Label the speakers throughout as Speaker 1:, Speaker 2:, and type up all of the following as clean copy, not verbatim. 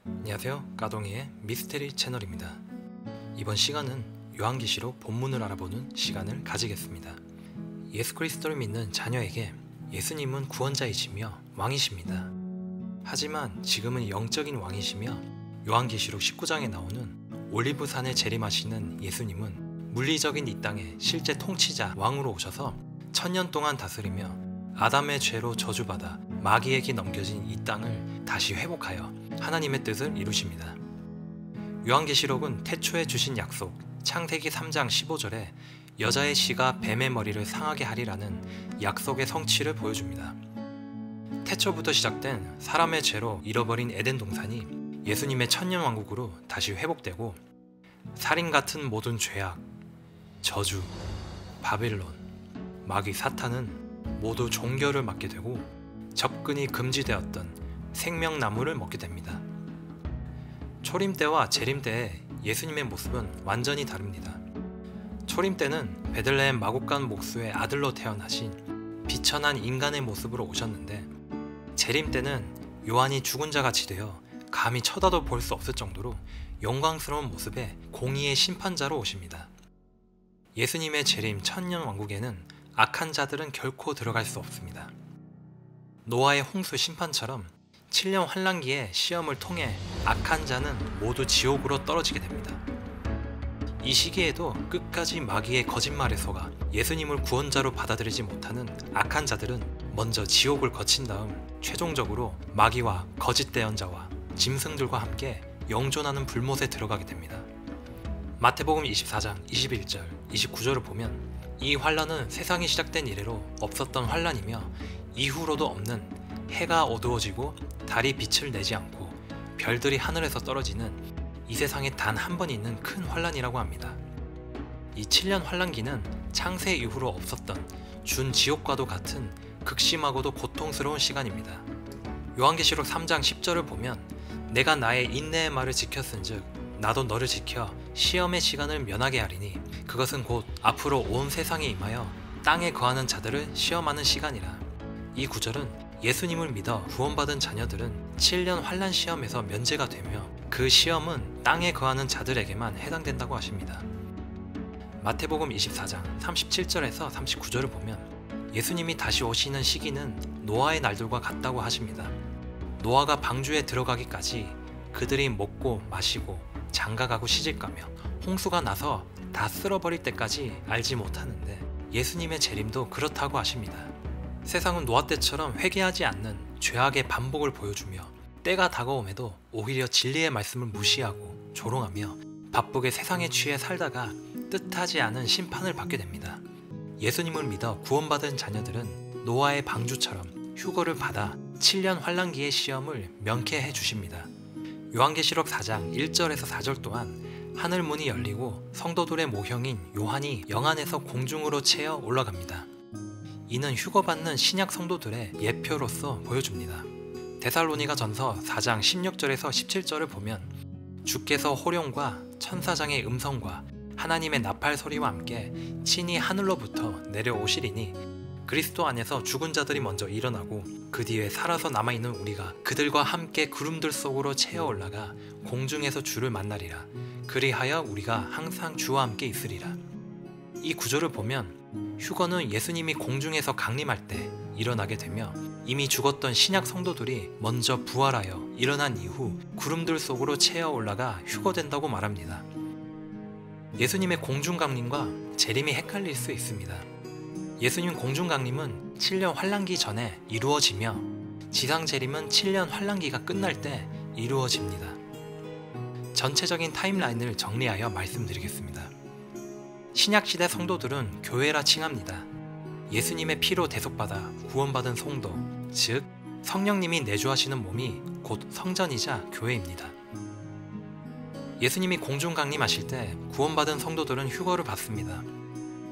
Speaker 1: 안녕하세요. 까동이의 미스테리 채널입니다. 이번 시간은 요한계시록 본문을 알아보는 시간을 가지겠습니다. 예수 그리스도를 믿는 자녀에게 예수님은 구원자이시며 왕이십니다. 하지만 지금은 영적인 왕이시며 요한계시록 19장에 나오는 올리브산에 재림하시는 예수님은 물리적인 이 땅의 실제 통치자 왕으로 오셔서 1000년 동안 다스리며 아담의 죄로 저주받아 마귀에게 넘겨진 이 땅을 다시 회복하여 하나님의 뜻을 이루십니다. 요한계시록은 태초에 주신 약속 창세기 3장 15절에 여자의 씨가 뱀의 머리를 상하게 하리라는 약속의 성취를 보여줍니다. 태초부터 시작된 사람의 죄로 잃어버린 에덴 동산이 예수님의 천년왕국으로 다시 회복되고 살인 같은 모든 죄악, 저주, 바빌론, 마귀 사탄은 모두 종결을 맞게 되고 접근이 금지되었던 생명나무를 먹게 됩니다. 초림 때와 재림 때의 예수님의 모습은 완전히 다릅니다. 초림 때는 베들레헴 마곡간 목수의 아들로 태어나신 비천한 인간의 모습으로 오셨는데, 재림 때는 요한이 죽은 자 같이 되어 감히 쳐다도 볼 수 없을 정도로 영광스러운 모습의 공의의 심판자로 오십니다. 예수님의 재림 천년왕국에는 악한 자들은 결코 들어갈 수 없습니다. 노아의 홍수 심판처럼 7년 환란기의 시험을 통해 악한 자는 모두 지옥으로 떨어지게 됩니다. 이 시기에도 끝까지 마귀의 거짓말에 속아 예수님을 구원자로 받아들이지 못하는 악한 자들은 먼저 지옥을 거친 다음 최종적으로 마귀와 거짓 대언자와 짐승들과 함께 영존하는 불못에 들어가게 됩니다. 마태복음 24장 21절, 29절을 보면 이 환란은 세상이 시작된 이래로 없었던 환란이며 이후로도 없는, 해가 어두워지고 달이 빛을 내지 않고 별들이 하늘에서 떨어지는 이 세상에 단 한 번 있는 큰 환란이라고 합니다. 이 7년 환란기는 창세 이후로 없었던 준지옥과도 같은 극심하고도 고통스러운 시간입니다. 요한계시록 3장 10절을 보면 내가 나의 인내의 말을 지켰은즉 나도 너를 지켜 시험의 시간을 면하게 하리니 그것은 곧 앞으로 온 세상에 임하여 땅에 거하는 자들을 시험하는 시간이라. 이 구절은 예수님을 믿어 구원받은 자녀들은 7년 환란 시험에서 면제가 되며 그 시험은 땅에 거하는 자들에게만 해당된다고 하십니다. 마태복음 24장 37절에서 39절을 보면 예수님이 다시 오시는 시기는 노아의 날들과 같다고 하십니다. 노아가 방주에 들어가기까지 그들이 먹고 마시고 장가가고 시집가며 홍수가 나서 다 쓸어버릴 때까지 알지 못하는데 예수님의 재림도 그렇다고 하십니다. 세상은 노아 때처럼 회개하지 않는 죄악의 반복을 보여주며 때가 다가옴에도 오히려 진리의 말씀을 무시하고 조롱하며 바쁘게 세상에 취해 살다가 뜻하지 않은 심판을 받게 됩니다. 예수님을 믿어 구원받은 자녀들은 노아의 방주처럼 휴거를 받아 7년 환란기의 시험을 명쾌해 주십니다. 요한계시록 4장 1절에서 4절 또한 하늘 문이 열리고 성도들의 모형인 요한이 영안에서 공중으로 채어 올라갑니다. 이는 휴거받는 신약 성도들의 예표로서 보여줍니다. 데살로니가 전서 4장 16절에서 17절을 보면 주께서 호령과 천사장의 음성과 하나님의 나팔 소리와 함께 친히 하늘로부터 내려오시리니 그리스도 안에서 죽은 자들이 먼저 일어나고 그 뒤에 살아서 남아있는 우리가 그들과 함께 구름들 속으로 채어 올라가 공중에서 주를 만나리라. 그리하여 우리가 항상 주와 함께 있으리라. 이 구절을 보면 휴거는 예수님이 공중에서 강림할 때 일어나게 되며 이미 죽었던 신약 성도들이 먼저 부활하여 일어난 이후 구름들 속으로 채어 올라가 휴거된다고 말합니다. 예수님의 공중 강림과 재림이 헷갈릴 수 있습니다. 예수님 공중 강림은 7년 환란기 전에 이루어지며 지상 재림은 7년 환란기가 끝날 때 이루어집니다. 전체적인 타임라인을 정리하여 말씀드리겠습니다. 신약시대 성도들은 교회라 칭합니다. 예수님의 피로 대속받아 구원받은 성도, 즉 성령님이 내주하시는 몸이 곧 성전이자 교회입니다. 예수님이 공중 강림하실 때 구원받은 성도들은 휴거를 받습니다.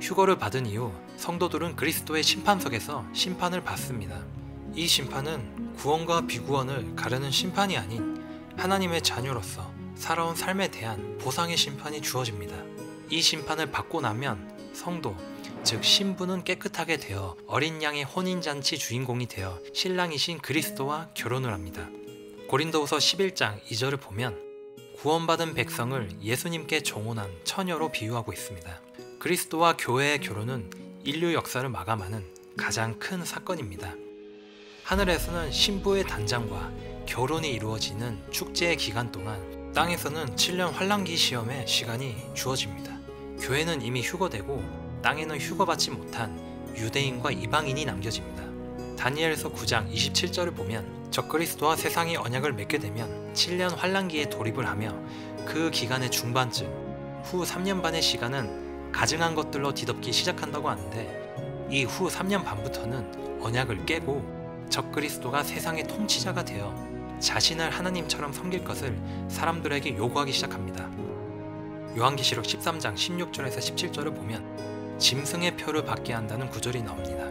Speaker 1: 휴거를 받은 이후 성도들은 그리스도의 심판석에서 심판을 받습니다. 이 심판은 구원과 비구원을 가르는 심판이 아닌 하나님의 자녀로서 살아온 삶에 대한 보상의 심판이 주어집니다. 이 심판을 받고 나면 성도, 즉 신부는 깨끗하게 되어 어린 양의 혼인잔치 주인공이 되어 신랑이신 그리스도와 결혼을 합니다. 고린도후서 11장 2절을 보면 구원받은 백성을 예수님께 종혼한 처녀로 비유하고 있습니다. 그리스도와 교회의 결혼은 인류 역사를 마감하는 가장 큰 사건입니다. 하늘에서는 신부의 단장과 결혼이 이루어지는 축제의 기간 동안 땅에서는 7년 환란기 시험의 시간이 주어집니다. 교회는 이미 휴거되고 땅에는 휴거받지 못한 유대인과 이방인이 남겨집니다. 다니엘서 9장 27절을 보면 적그리스도와 세상이 언약을 맺게 되면 7년 환란기에 돌입을 하며 그 기간의 중반쯤 후 3년 반의 시간은 가증한 것들로 뒤덮기 시작한다고 하는데 이 후 3년 반부터는 언약을 깨고 적그리스도가 세상의 통치자가 되어 자신을 하나님처럼 섬길 것을 사람들에게 요구하기 시작합니다. 요한계시록 13장 16절에서 17절을 보면 짐승의 표를 받게 한다는 구절이 나옵니다.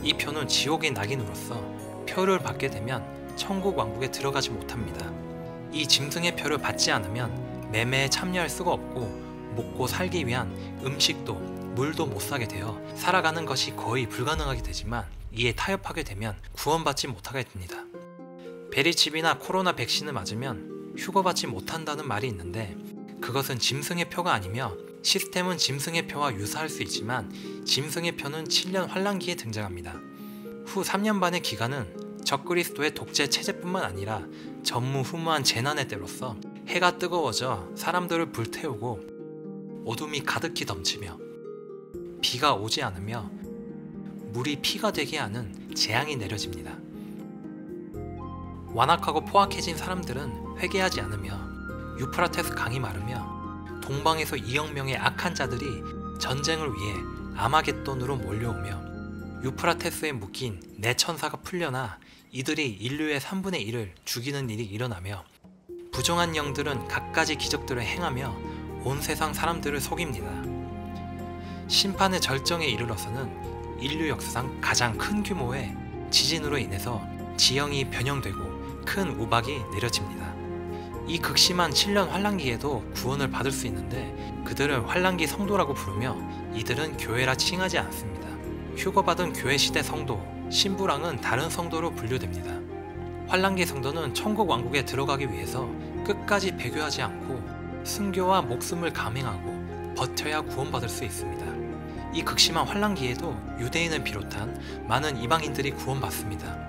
Speaker 1: 이 표는 지옥의 낙인으로서 표를 받게 되면 천국 왕국에 들어가지 못합니다. 이 짐승의 표를 받지 않으면 매매에 참여할 수가 없고 먹고 살기 위한 음식도 물도 못 사게 되어 살아가는 것이 거의 불가능하게 되지만 이에 타협하게 되면 구원받지 못하게 됩니다. 베리칩이나 코로나 백신을 맞으면 휴거받지 못한다는 말이 있는데 그것은 짐승의 표가 아니며 시스템은 짐승의 표와 유사할 수 있지만 짐승의 표는 7년 환란기에 등장합니다. 후 3년 반의 기간은 적그리스도의 독재 체제뿐만 아니라 전무후무한 재난의 때로서 해가 뜨거워져 사람들을 불태우고 어둠이 가득히 넘치며 비가 오지 않으며 물이 피가 되게 하는 재앙이 내려집니다. 완악하고 포악해진 사람들은 회개하지 않으며 유프라테스 강이 마르며 동방에서 2억 명의 악한 자들이 전쟁을 위해 아마겟돈으로 몰려오며 유프라테스에 묶인 내 천사가 풀려나 이들이 인류의 3분의 1을 죽이는 일이 일어나며 부정한 영들은 갖가지 기적들을 행하며 온 세상 사람들을 속입니다. 심판의 절정에 이르러서는 인류 역사상 가장 큰 규모의 지진으로 인해서 지형이 변형되고 큰 우박이 내려집니다. 이 극심한 7년 환란기에도 구원을 받을 수 있는데 그들을 환란기 성도라고 부르며 이들은 교회라 칭하지 않습니다. 휴거받은 교회 시대 성도, 신부랑은 다른 성도로 분류됩니다. 환란기 성도는 천국 왕국에 들어가기 위해서 끝까지 배교하지 않고 순교와 목숨을 감행하고 버텨야 구원받을 수 있습니다. 이 극심한 환란기에도 유대인을 비롯한 많은 이방인들이 구원받습니다.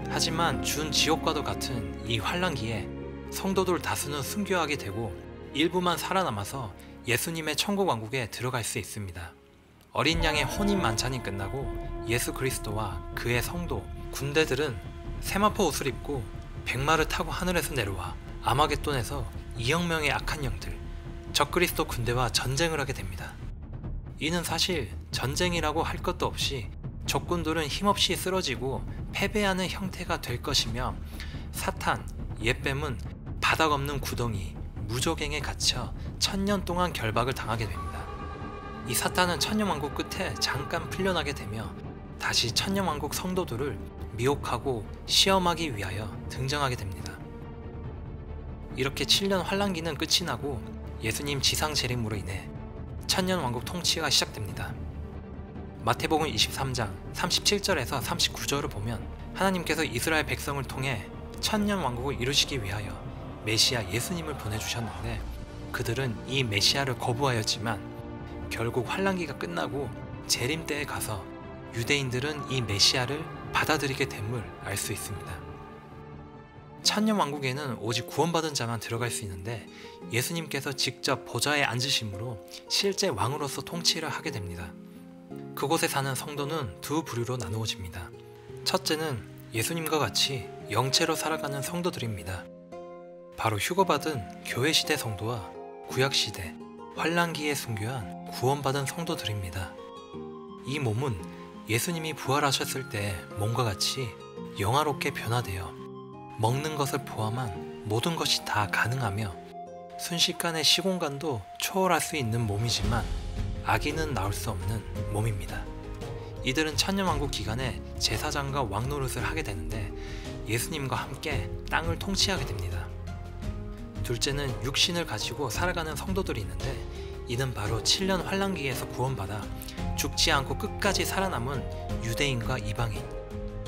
Speaker 1: 하지만 준 지옥과도 같은 이 환란기에 성도들 다수는 순교하게 되고 일부만 살아남아서 예수님의 천국 왕국에 들어갈 수 있습니다. 어린 양의 혼인 만찬이 끝나고 예수 그리스도와 그의 성도, 군대들은 세마포 옷을 입고 백마를 타고 하늘에서 내려와 아마겟돈에서 2억 명의 악한 영들, 적그리스도 군대와 전쟁을 하게 됩니다. 이는 사실 전쟁이라고 할 것도 없이 적군들은 힘없이 쓰러지고 패배하는 형태가 될 것이며 사탄, 옛뱀은 바닥 없는 구덩이, 무저갱에 갇혀 1000년 동안 결박을 당하게 됩니다. 이 사탄은 천년왕국 끝에 잠깐 풀려나게 되며 다시 천년왕국 성도들을 미혹하고 시험하기 위하여 등장하게 됩니다. 이렇게 7년 환란기는 끝이 나고 예수님 지상 재림으로 인해 천년왕국 통치가 시작됩니다. 마태복음 23장 37절에서 39절을 보면 하나님께서 이스라엘 백성을 통해 천년왕국을 이루시기 위하여 메시아 예수님을 보내주셨는데 그들은 이 메시아를 거부하였지만 결국 환란기가 끝나고 재림 때에 가서 유대인들은 이 메시아를 받아들이게 됨을 알 수 있습니다. 천년왕국에는 오직 구원받은 자만 들어갈 수 있는데 예수님께서 직접 보좌에 앉으심으로 실제 왕으로서 통치를 하게 됩니다. 그곳에 사는 성도는 두 부류로 나누어집니다. 첫째는 예수님과 같이 영체로 살아가는 성도들입니다. 바로 휴거받은 교회시대 성도와 구약시대 환란기에 순교한 구원받은 성도들입니다. 이 몸은 예수님이 부활하셨을 때 몸과 같이 영화롭게 변화되어 먹는 것을 포함한 모든 것이 다 가능하며 순식간에 시공간도 초월할 수 있는 몸이지만 아기는 낳을 수 없는 몸입니다. 이들은 천년왕국 기간에 제사장과 왕 노릇을 하게 되는데 예수님과 함께 땅을 통치하게 됩니다. 둘째는 육신을 가지고 살아가는 성도들이 있는데 이는 바로 7년 환란기에서 구원받아 죽지 않고 끝까지 살아남은 유대인과 이방인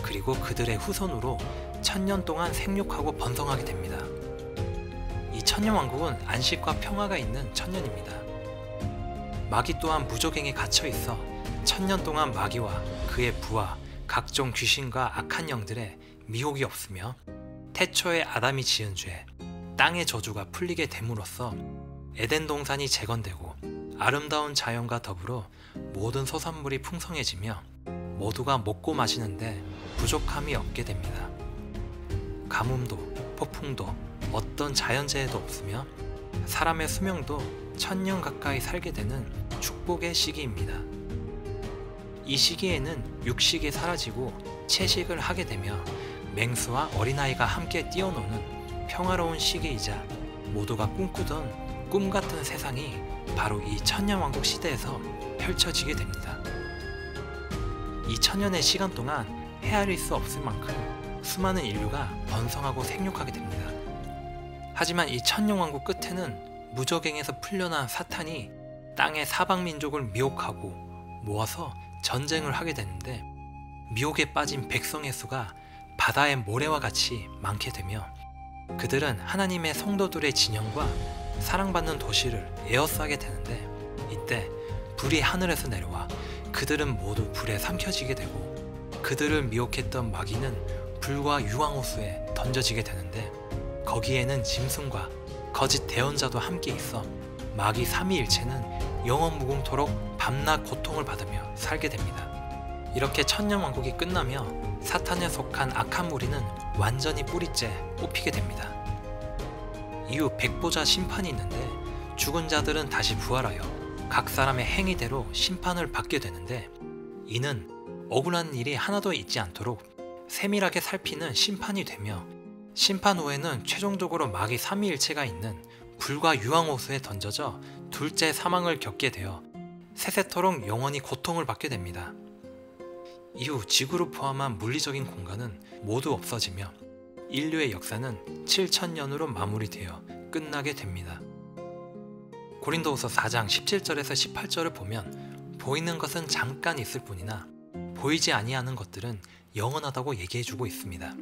Speaker 1: 그리고 그들의 후손으로 천년 동안 생육하고 번성하게 됩니다. 이 천년왕국은 안식과 평화가 있는 천년입니다. 마귀 또한 무적행에 갇혀있어 천년 동안 마귀와 그의 부하, 각종 귀신과 악한 영들의 미혹이 없으며 태초에 아담이 지은 죄, 땅의 저주가 풀리게 됨으로써 에덴 동산이 재건되고 아름다운 자연과 더불어 모든 소산물이 풍성해지며 모두가 먹고 마시는데 부족함이 없게 됩니다. 가뭄도 폭풍도 어떤 자연재해도 없으며 사람의 수명도 1000년 가까이 살게 되는 축복의 시기입니다. 이 시기에는 육식이 사라지고 채식을 하게 되며 맹수와 어린아이가 함께 뛰어노는 평화로운 시기이자 모두가 꿈꾸던 꿈같은 세상이 바로 이 천년왕국 시대에서 펼쳐지게 됩니다. 이 천년의 시간 동안 헤아릴 수 없을 만큼 수많은 인류가 번성하고 생육하게 됩니다. 하지만 이 천년왕국 끝에는 무적행에서 풀려난 사탄이 땅의 사방민족을 미혹하고 모아서 전쟁을 하게 되는데 미혹에 빠진 백성의 수가 바다의 모래와 같이 많게 되며 그들은 하나님의 성도들의 진영과 사랑받는 도시를 에워싸게 되는데 이때 불이 하늘에서 내려와 그들은 모두 불에 삼켜지게 되고 그들을 미혹했던 마귀는 불과 유황호수에 던져지게 되는데 거기에는 짐승과 거짓 대언자도 함께 있어 마귀 삼위일체는 영원 무궁토록 밤낮 고통을 받으며 살게 됩니다. 이렇게 천년왕국이 끝나며 사탄에 속한 악한 무리는 완전히 뿌리째 뽑히게 됩니다. 이후 백보자 심판이 있는데 죽은 자들은 다시 부활하여 각 사람의 행위대로 심판을 받게 되는데 이는 억울한 일이 하나도 있지 않도록 세밀하게 살피는 심판이 되며 심판 후에는 최종적으로 마귀 삼위일체가 있는 불과 유황호수에 던져져 둘째 사망을 겪게 되어 세세토록 영원히 고통을 받게 됩니다. 이후 지구를 포함한 물리적인 공간은 모두 없어지며 인류의 역사는 7000년으로 마무리되어 끝나게 됩니다. 고린도후서 4장 17절에서 18절을 보면 보이는 것은 잠깐 있을 뿐이나 보이지 아니하는 것들은 영원하다고 얘기해주고 있습니다.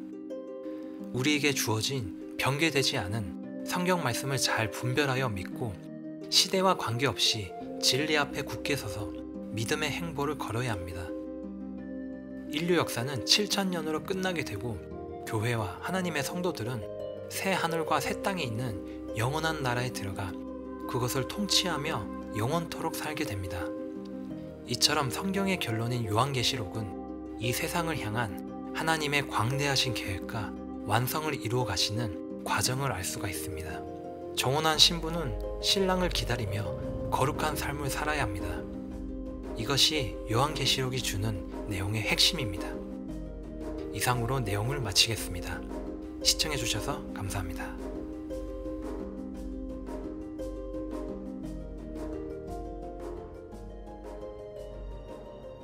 Speaker 1: 우리에게 주어진 변개되지 않은 성경 말씀을 잘 분별하여 믿고 시대와 관계없이 진리 앞에 굳게 서서 믿음의 행보를 걸어야 합니다. 인류 역사는 7000년으로 끝나게 되고 교회와 하나님의 성도들은 새 하늘과 새 땅에 있는 영원한 나라에 들어가 그것을 통치하며 영원토록 살게 됩니다. 이처럼 성경의 결론인 요한계시록은 이 세상을 향한 하나님의 광대하신 계획과 완성을 이루어 가시는 과정을 알 수가 있습니다. 정혼한 신부는 신랑을 기다리며 거룩한 삶을 살아야 합니다. 이것이 요한계시록이 주는 내용의 핵심입니다. 이상으로 내용을 마치겠습니다. 시청해주셔서 감사합니다.